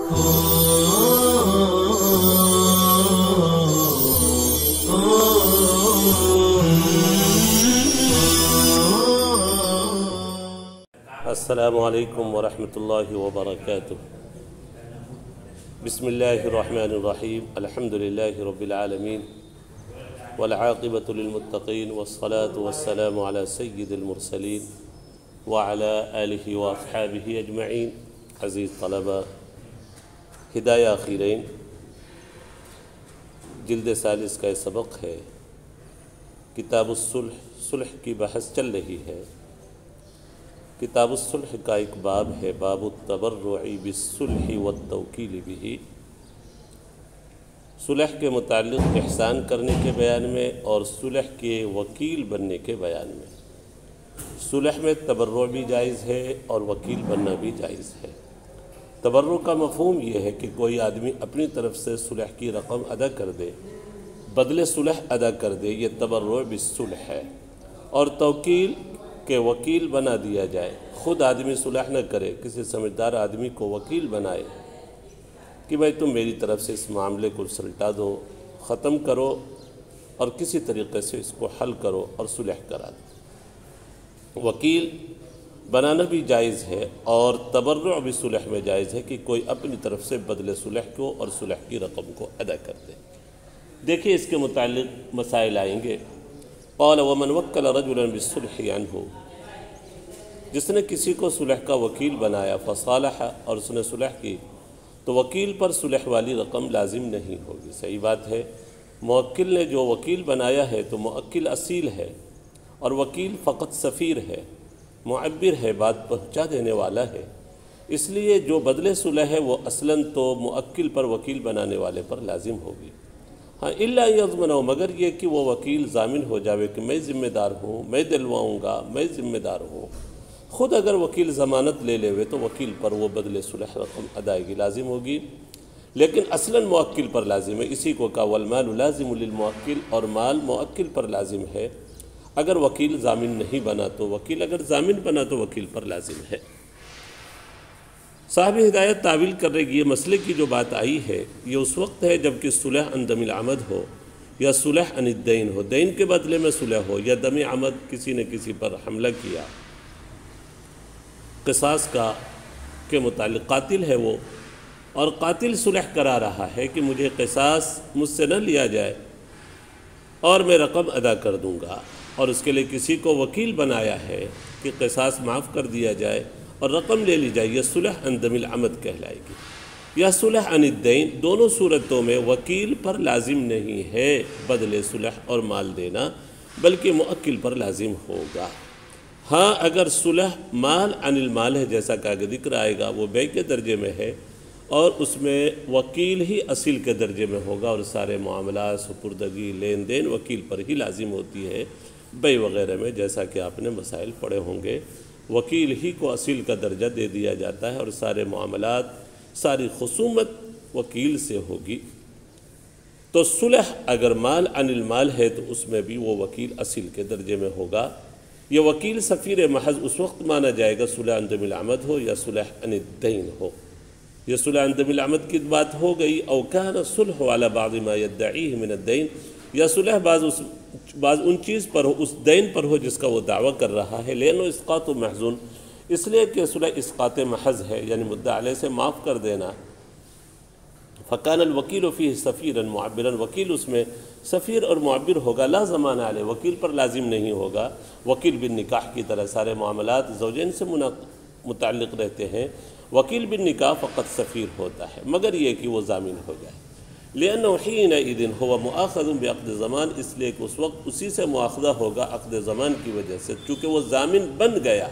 السلام علیکم ورحمۃ اللہ وبرکاتہ۔ بسم اللہ الرحمن الرحیم، الحمد للہ رب العالمین والعاقبۃ للمتقین والصلاة والسلام علی سید المرسلین وعلی آلہ واصحابہ اجمعین۔ عزیز طلبہ، ہدایہ اخیرین جلد ثالث کا سبق ہے۔ کتاب الصلح، صلح کی بحث چل رہی ہے۔ کتاب الصلح کا ایک باب ہے، باب التبرع بالصلح والتوکیل بہ، صلح کے متعلق احسان کرنے کے بیان میں اور صلح کے وکیل بننے کے بیان میں۔ صلح میں تبرع بھی جائز ہے اور وکیل بننا بھی جائز ہے۔ تبرع کا مفہوم یہ ہے کہ کوئی آدمی اپنی طرف سے صلح کی رقم ادا کر دے، بدلے صلح ادا کر دے، یہ تبرع بالصلح ہے۔ اور توکیل کہ وکیل بنا دیا جائے، خود آدمی صلح نہ کرے، کسی سمجھدار آدمی کو وکیل بنائے کہ بھائی تم میری طرف سے اس معاملے کو سلٹا دو، ختم کرو اور کسی طریقے سے اس کو حل کرو اور صلح کرا دو۔ وکیل بنانا بھی جائز ہے اور تبرع بھی صلح میں جائز ہے کہ کوئی اپنی طرف سے بدلے صلح کو اور صلح کی رقم کو ادا کر دے۔ دیکھیے اس کے متعلق مسائل آئیں گے۔ قال ومن وکل رجلا بالصلح عنہ، جس نے کسی کو صلح کا وکیل بنایا، فصالح، اور اس نے صلح کی، تو وکیل پر صلح والی رقم لازم نہیں ہوگی۔ صحیح بات ہے، موکل نے جو وکیل بنایا ہے تو موکل اصیل ہے اور وکیل فقط سفیر ہے، معبر ہے، بات پہنچا دینے والا ہے۔ اس لیے جو بدلے صلح ہے وہ اصلاً تو موکل پر وکیل بنانے والے پر لازم ہوگی۔ ہاں الا یضمن، مگر یہ کہ وہ وکیل ضامن ہو جاوے کہ میں ذمہ دار ہوں، میں دلواؤں گا، میں ذمہ دار ہوں۔ خود اگر وکیل ضمانت لے لے تو وکیل پر وہ بدلے صلح رقم ادائیگی لازم ہوگی، لیکن اصلاً موکل پر لازم ہے۔ اسی کو کہا والمال لازم للموکل، اور مال موکل پر لازم ہے۔ اگر وکیل ضامن نہیں بنا تو وکیل، اگر ضامن بنا تو وکیل پر لازم ہے۔ صاحب ہدایت تعویل کر رہے کہ یہ مسئلے کی جو بات آئی ہے یہ اس وقت ہے جب کہ صلح عن دم العمد ہو یا صلح عن الدین ہو، دین کے بدلے میں صلح ہو، یا دم عمد کسی نے کسی پر حملہ کیا، قصاص کا کے متعلق قاتل ہے وہ، اور قاتل صلح کرا رہا ہے کہ مجھے قصاص مجھ سے نہ لیا جائے اور میں رقم ادا کر دوں گا، اور اس کے لیے کسی کو وکیل بنایا ہے کہ قصاص معاف کر دیا جائے اور رقم لے لی جائے، یہ صلح عن دم العمد کہلائے گی، یا صلح عن الدین۔ دونوں صورتوں میں وکیل پر لازم نہیں ہے بدلے صلح اور مال دینا، بلکہ موکل پر لازم ہوگا۔ ہاں اگر صلح مال عن المال ہے، جیسا کہ آگے ذکر آئے گا، وہ بے کے درجے میں ہے اور اس میں وکیل ہی اصیل کے درجے میں ہوگا، اور سارے معاملات، سپردگی، لین دین وکیل پر ہی لازم ہوتی ہے، بے وغیرہ میں، جیسا کہ آپ نے مسائل پڑھے ہوں گے، وکیل ہی کو اصیل کا درجہ دے دیا جاتا ہے اور سارے معاملات، ساری خصومت وکیل سے ہوگی۔ تو صلح اگر مال عن المال ہے تو اس میں بھی وہ وکیل اصیل کے درجے میں ہوگا۔ یہ وکیل سفیر محض اس وقت مانا جائے گا صلح عن دم العمد ہو یا صلح عن الدین ہو۔ یہ صلح عن دم العمد کی بات ہو گئی۔ او کان الصلح علی بعض ما یدعیہ من الدین، یا صلح بعض ان چیز پر ہو، اس دین پر ہو جس کا وہ دعویٰ کر رہا ہے، لینو اسقاط محضون، اس لیے کہ صلح اسقاط محض ہے، یعنی مدعا علیہ سے معاف کر دینا۔ فکان الوکیل فیہ سفیرا معبرا، وکیل اس میں سفیر اور معبر ہوگا، لا زمان علیہ، وکیل پر لازم نہیں ہوگا۔ وکیل بن نکاح کی طرح سارے معاملات زوجین سے متعلق رہتے ہیں، وکیل بن نکاح فقط سفیر ہوتا ہے، مگر یہ کہ وہ ضامن ہو جائے۔ لأنه حينئذ هو مؤاخذ بعقد زمان، اس لیے کہ اس وقت اسی سے مؤاخذہ ہوگا عقد زمان کی وجہ سے، چونکہ وہ ضامن بن گیا،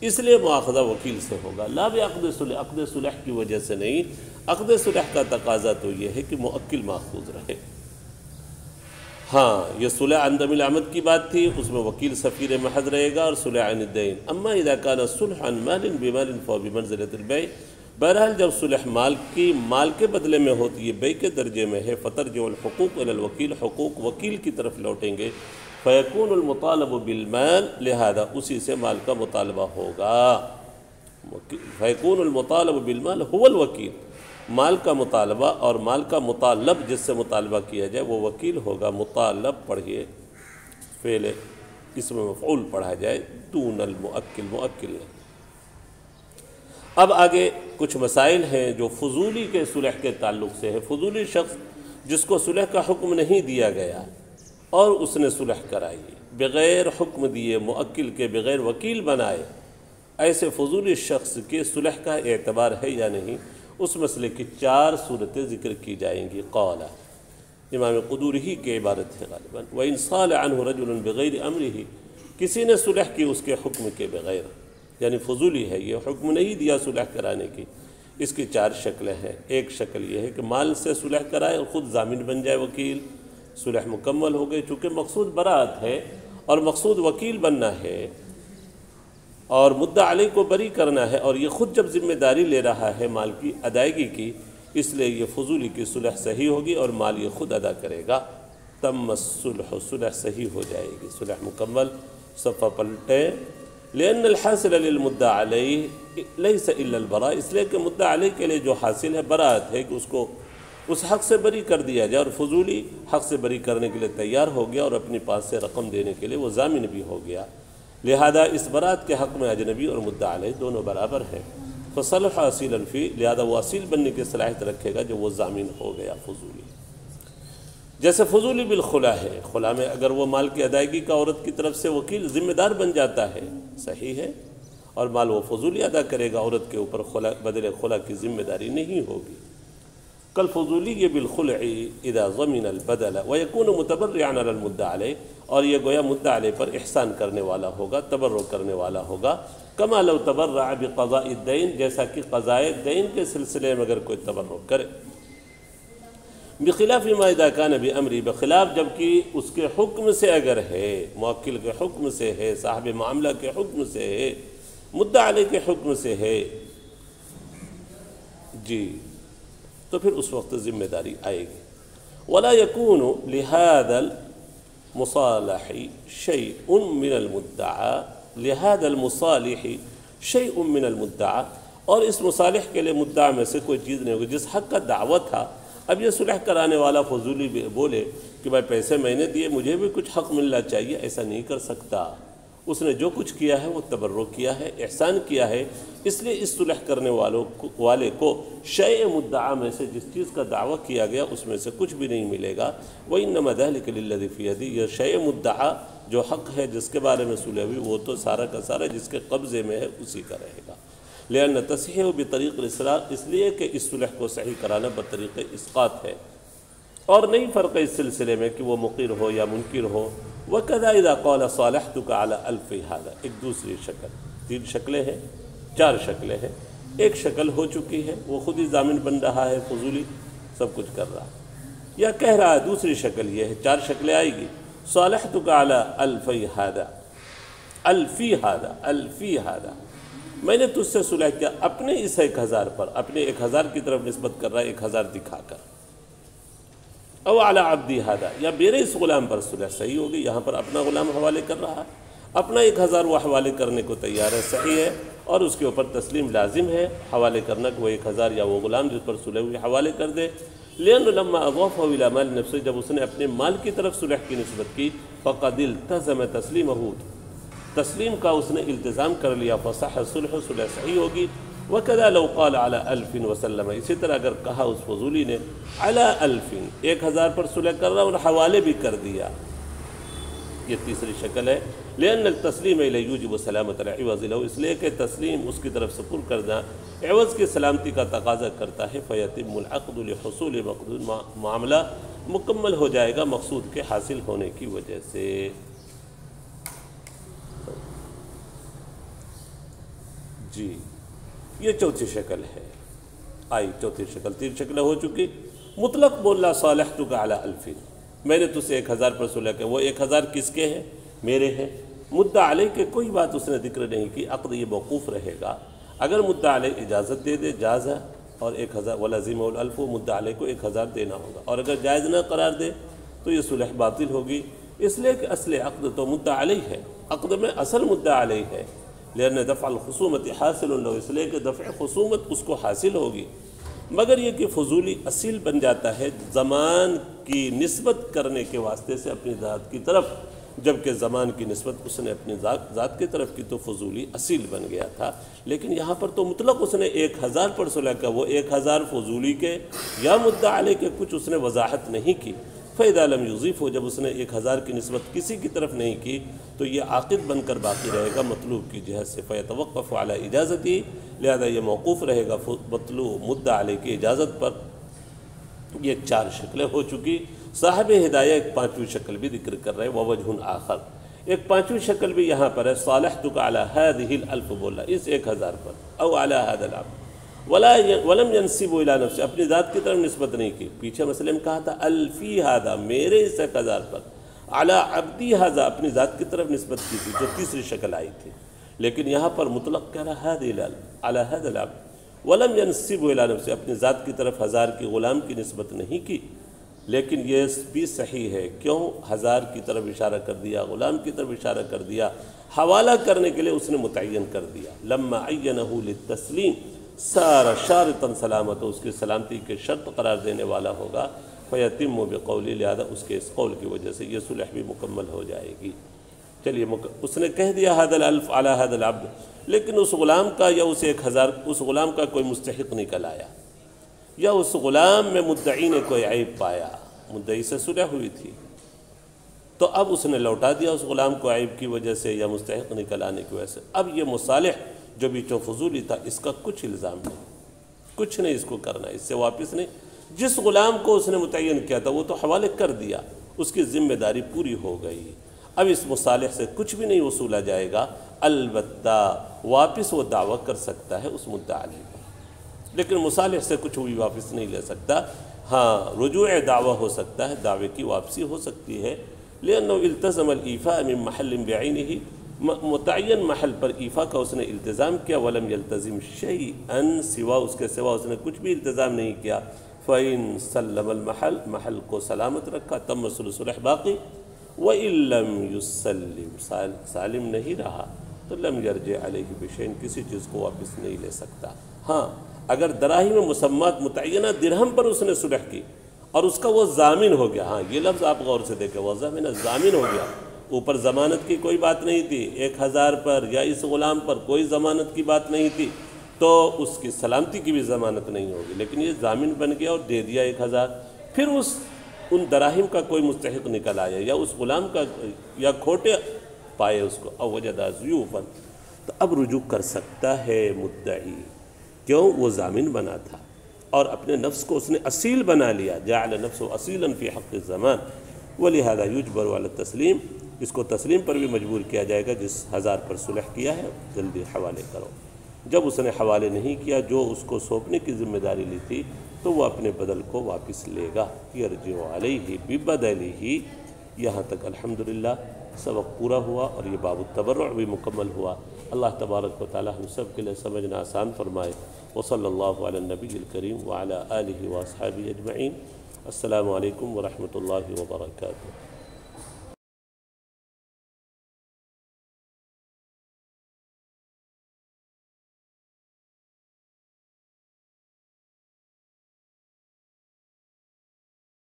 اس لیے مؤاخذہ وکیل سے ہوگا، لا بعقد صلح، عقد صلح کی وجہ سے نہیں۔ عقد صلح کا تقاضا تو یہ ہے کہ موکل ماخوذ رہے۔ ہاں یہ صلح عن دم العمد کی بات تھی، اس میں وکیل سفیر محض رہے گا، اور صلح عن الدین۔ اما اذا كان الصلح عن مال بمال فهو بمنزلة البيع، بہرحال جب صلح مال کے بدلے میں ہوتی ہے، بے کے درجے میں ہے، فترجع الحقوق الی الوکیل، حقوق وکیل کی طرف لوٹیں گے، فیکون المطالب بالمال، لہذا اسی سے مال کا مطالبہ ہوگا۔ فیکون المطالب بالمال هو الوکیل، مال کا مطالبہ اور مال کا مطالب جس سے مطالبہ کیا جائے وہ وکیل ہوگا۔ مطالب پڑھیے، فعل اسم مفعول پڑھا جائے، دون المؤکل، مؤکل نہیں۔ اب آگے کچھ مسائل ہیں جو فضولی کے صلح کے تعلق سے ہے۔ فضولی شخص جس کو صلح کا حکم نہیں دیا گیا اور اس نے صلح کرائی، بغیر حکم دیے مؤکل کے، بغیر وکیل بنائے، ایسے فضولی شخص کے صلح کا اعتبار ہے یا نہیں، اس مسئلے کی 4 صورتیں ذکر کی جائیں گی۔ قال امام قدوری کی عبارت ہے غالباً، وَإِنْ صَالَ عَنْهُ رَجُلٌ بِغَيْرِ أَمْرِهِ، کسی نے صلح کی اس کے حکم کے بغیر، یعنی فضولی ہے، یہ حکم نہیں دیا صلح کرانے کی۔ اس کی 4 شکلیں ہیں۔ ایک شکل یہ ہے کہ مال سے صلح کرائے اور خود ضامن بن جائے وکیل، صلح مکمل ہو گئی، چونکہ مقصود برات ہے اور مقصود وکیل بننا ہے اور مدعا علیہ کو بری کرنا ہے، اور یہ خود جب ذمہ داری لے رہا ہے مال کی ادائیگی کی، اس لیے یہ فضولی کی صلح صحیح ہوگی اور مال یہ خود ادا کرے گا۔ تم الصلح، صلح صحیح ہو جائے گی، صلح مکمل۔ صفحہ پلٹیں۔ لأن الحاصل للمدعا علیہ لیس الا البراء، اس لیے کہ مدعا علیہ کے لیے جو حاصل ہے برات ہے، کہ اس کو اس حق سے بری کر دیا جائے، اور فضولی حق سے بری کرنے کے لیے تیار ہو گیا اور اپنی پاس سے رقم دینے کے لیے وہ ضامن بھی ہو گیا، لہذا اس برات کے حق میں اجنبی اور مدعا علیہ دونوں برابر ہیں۔ فصلح اصیلا فی، لہذا وہ اصیل بننے کی صلاحیت رکھے گا جو وہ ضامن ہو گیا فضولی۔ جیسے فضولی بالخلا ہے، خلا میں اگر وہ مال کی ادائیگی کا عورت کی طرف سے وکیل ذمہ دار بن جاتا ہے، صحیح ہے، اور مال وہ فضولی ادا کرے گا، عورت کے اوپر خلا بدل خلا کی ذمہ داری نہیں ہوگی۔ کل فضولی بالخلع اذا ضمن البدل ويكون متبرعا على المدعى علیہ، اور یہ گویا مدعا علیہ پر احسان کرنے والا ہوگا، تبرع کرنے والا ہوگا، کما لو تبرع بقضاء الدین، جیسا کہ قضاء دین کے سلسلے میں اگر کوئی تبرع کرے، بخلاف ما اذا كان بامری، بخلاف جبکہ اس کے حکم سے اگر ہے، موکل کے حکم سے ہے، صاحب معاملہ کے حکم سے ہے، مدعا علیہ کے حکم سے ہے، جی، تو پھر اس وقت ذمہ داری آئے گی۔ ولا يكون لهذا المصالح شيء من المدعى، لهذا المصالح شيء من المدعى، اور اس مصالح کے لیے مدعا میں سے کوئی چیز نہیں ہوگی جس حق کا دعویٰ تھا۔ اب یہ صلح کرانے والا فضولی بولے کہ بھائی پیسے میں نے دیے، مجھے بھی کچھ حق ملنا چاہیے، ایسا نہیں کر سکتا۔ اس نے جو کچھ کیا ہے وہ تبرع کیا ہے، احسان کیا ہے، اس لیے اس صلح کرنے والے کو شیء مدعا میں سے جس چیز کا دعویٰ کیا گیا اس میں سے کچھ بھی نہیں ملے گا۔ وَإِنَّمَا ذَلِكَ لِلَّذِي فِي يَدِهِ، یہ شیء مدعا جو حق ہے جس کے بارے میں صلح ہوئی وہ تو سارا کا سارا جس کے قبضے میں ہے اسی کا رہے گا۔ لأن تصحیح بطریق الاسراء، اس لیے کہ اس صلح کو صحیح کرانا بطریق اسقاط ہے، اور نہیں فرق اس سلسلے میں کہ وہ مقر ہو یا منکر ہو۔ وَكَذَا إِذَا قَالَ صَالَحْتُكَ عَلَى أَلْفِ هَذَا، ایک دوسری شکل، 3 شکلیں ہیں، 4 شکلیں ہیں۔ ایک شکل ہو چکی ہے، وہ خود ہی ضامن بن رہا ہے، فضولی سب کچھ کر رہا ہے، یا کہہ رہا ہے۔ دوسری شکل یہ ہے، 4 شکلیں آئے گی۔ صَالَحْتُكَ عَلَى أَلْفِ هَذَا، أَلْفِ هَذَا، أَلْفِ هَذَا، میں نے تجھ سے صلح کیا اپنے اس 1000 پر، اپنے 1000 کی طرف نسبت کر رہا ہے، 1000 دکھا کر۔ او علی عبدی ہذا، یا میرے اس غلام پر صلح صحیح ہوگی، یہاں پر اپنا غلام حوالے کر رہا ہے، اپنا 1000 وہ حوالے کرنے کو تیار ہے، صحیح ہے، اور اس کے اوپر تسلیم لازم ہے حوالے کرنا کہ وہ 1000 یا وہ غلام جس پر صلح ہوئی حوالے کر دے۔ لأن لما اضافه الى مال نفسه، جب اس نے اپنے مال کی طرف صلح کی نسبت کی، فقد التزم تسلیمہ، تسلیم کا اس نے التزام کر لیا، فصح صلح، صلح صحیح ہوگی۔ وَكَذَا لَوْ قَالَ عَلَى أَلْفٍ وَسَلَّمَ، اسی طرح اگر کہا اس فضولی نے عَلَى أَلْفٍ، 1000 پر صلح کر رہا اور حوالے بھی کر دیا، یہ تیسری شکل ہے۔ لأن التسلیم الیہ یوجب سلامۃ العوض لہ، اس لیے کہ تسلیم اس کی طرف سپرد کرنا عوض کی سلامتی کا تقاضا کرتا ہے۔ فیتم العقد لحصول مقصود، معاملہ مکمل ہو جائے گا مقصود کے حاصل ہونے کی وجہ سے۔ جی، یہ چوتھی شکل ہے، آئی چوتھی شکل، 3 شکلیں ہو چکی۔ مطلق بولا صالحتک علی ألف، میں نے تجھ سے 1000 پر صلح کیا، وہ 1000 کس کے ہیں؟ میرے ہیں۔ مدعا علیہ کے کوئی بات اس نے ذکر نہیں کی، عقد یہ موقوف رہے گا۔ اگر مدعا علیہ اجازت دے دے جائز ہے، اور 1000 ولازم الالف، مدعا علیہ کو 1000 دینا ہوگا، اور اگر جائز نہ قرار دے تو یہ صلح باطل ہوگی، اس لیے کہ اصل عقد تو مدعا علیہ ہے، عقد میں اصل مدعا علیہ ہے۔ لأن دفع الخصومت حاصل لو، اس لیے کہ دفع خصومت اس کو حاصل ہوگی۔ مگر یہ کہ فضولی اصیل بن جاتا ہے زمان کی نسبت کرنے کے واسطے سے اپنی ذات کی طرف، جبکہ زمان کی نسبت اس نے اپنی ذات کی طرف کی تو فضولی اصیل بن گیا تھا۔ لیکن یہاں پر تو مطلق اس نے 1000 پر صلح کا، وہ 1000 فضولی کے یا مدعا علیہ کے کچھ اس نے وضاحت نہیں کی۔ فَإِذَا لَمْ يُضِيفُ، جب اس نے 1000 کی نسبت کسی کی طرف نہیں کی تو یہ عاقد بن کر باقی رہے گا مطلوب کی جہت سے، فَيَتَوَقَّفُ عَلَى إِجَازَتِهِ، لہذا یہ موقوف رہے گا مطلوب مدعا علیہ کی اجازت پر۔ یہ 4 شکلیں ہو چکی۔ صاحب ہدایہ ایک 5ویں شکل بھی ذکر کر رہے ہیں، وَوَجْهٌ آخر، ایک 5ویں شکل بھی یہاں پر ہے، صالحتک علی هذه الالف بولا اس 1000 پر، او علی هذا العبد، ولم ينسب الى نفسه، اپنی ذات کی طرف نسبت نہیں کی۔ پیچھے مسئلے میں کہا تھا الفی هذا، میرے اس 1000 پر، علی عبدی هذا، اپنی ذات کی طرف نسبت کی تھی جو تیسری شکل آئی تھی۔ لیکن یہاں پر مطلق کہہ رہا هذه الالف علی هذا العبد، ولم ينسب الى نفسه، اپنی ذات کی طرف 1000 کی غلام کی نسبت نہیں کی۔ لیکن یہ بھی صحیح ہے، کیوں 1000 کی طرف اشارہ کر دیا، غلام کی طرف اشارہ کر دیا، حوالہ کرنے کے لیے اس نے متعین کر دیا۔ لما عینہ للتسلیم صار شارطا سلامت، اس کی سلامتی کے شرط قرار دینے والا ہوگا، فیتم بقولی، لہذا اس کے اس قول کی وجہ سے یہ صلح بھی مکمل ہو جائے گی۔ چلیے اس نے کہہ دیا هذا الالف علی هذا العبد، لیکن اس غلام کا یا اس 1000 اس غلام کا کوئی مستحق نکل آیا، یا اس غلام میں مدعی نے کوئی عیب پایا، مدعی سے صلح ہوئی تھی تو اب اس نے لوٹا دیا اس غلام کو عیب کی وجہ سے یا مستحق نکل آنے کی وجہ سے۔ اب یہ مصالح جو بیچوں فضولی تھا اس کا کچھ الزام نہیں، کچھ نہیں اس کو کرنا، اس سے واپس نہیں۔ جس غلام کو اس نے متعین کیا تھا وہ تو حوالے کر دیا، اس کی ذمہ داری پوری ہو گئی۔ اب اس مصالح سے کچھ بھی نہیں وصولا جائے گا، البتہ واپس وہ دعویٰ کر سکتا ہے اس مدعا علیہ پر، لیکن مصالح سے کچھ بھی واپس نہیں لے سکتا۔ ہاں رجوع دعویٰ ہو سکتا ہے، دعوے کی واپسی ہو سکتی ہے، لأنه التزم الإيفاء من محل بعینہ، متعین محل پر ایفا کا اس نے التزام کیا، ولم يلتزم شیئا سوا، اس کے سوا اس نے کچھ بھی التزام نہیں کیا۔ فإن سلم المحل، محل کو سلامت رکھا، تم صلح باقی، وإن لم يسلم، سالم نہیں رہا تو لم يرجع علیہ بشیء، کسی چیز کو واپس نہیں لے سکتا۔ ہاں اگر دراہیم مسمات متعینہ درہم پر اس نے صلح کی اور اس کا وہ ضامن ہو گیا، ہاں یہ لفظ آپ غور سے دیکھیں، وہ ضامن ہو گیا، اوپر ضمانت کی کوئی بات نہیں تھی، 1000 پر یا اس غلام پر کوئی ضمانت کی بات نہیں تھی، تو اس کی سلامتی کی بھی ضمانت نہیں ہوگی، لیکن یہ ضامن بن گیا اور دے دیا 1000۔ پھر ان دراہم کا کوئی مستحق نکل آیا یا اس غلام کا یا کھوٹے پائے اس کو، او وجد ضیوفا، تو اب رجوع کر سکتا ہے مدعی، کیوں وہ ضامن بنا تھا اور اپنے نفس کو اس نے اصیل بنا لیا، جعل نفسه اصیلا فی حق الزمان، ولہذا یجبر علی التسلیم، اس کو تسلیم پر بھی مجبور کیا جائے گا، جس 1000 پر صلح کیا ہے جلدی حوالے کرو۔ جب اس نے حوالے نہیں کیا، جو اس کو سونپنے کی ذمہ داری لی تھی، تو وہ اپنے بدل کو واپس لے گا، یرجع علیہ ببدلہ۔ یہاں تک الحمدللہ سبق پورا ہوا اور یہ باب التبرع بھی مکمل ہوا۔ اللہ تبارک و تعالی ہم سب کے لیے سمجھنا آسان فرمائے۔ وصلی اللہ علی النبی الکریم وعلی آلہ واصحابہ اجمعین۔ السلام علیکم ورحمۃ اللہ وبرکاتہ۔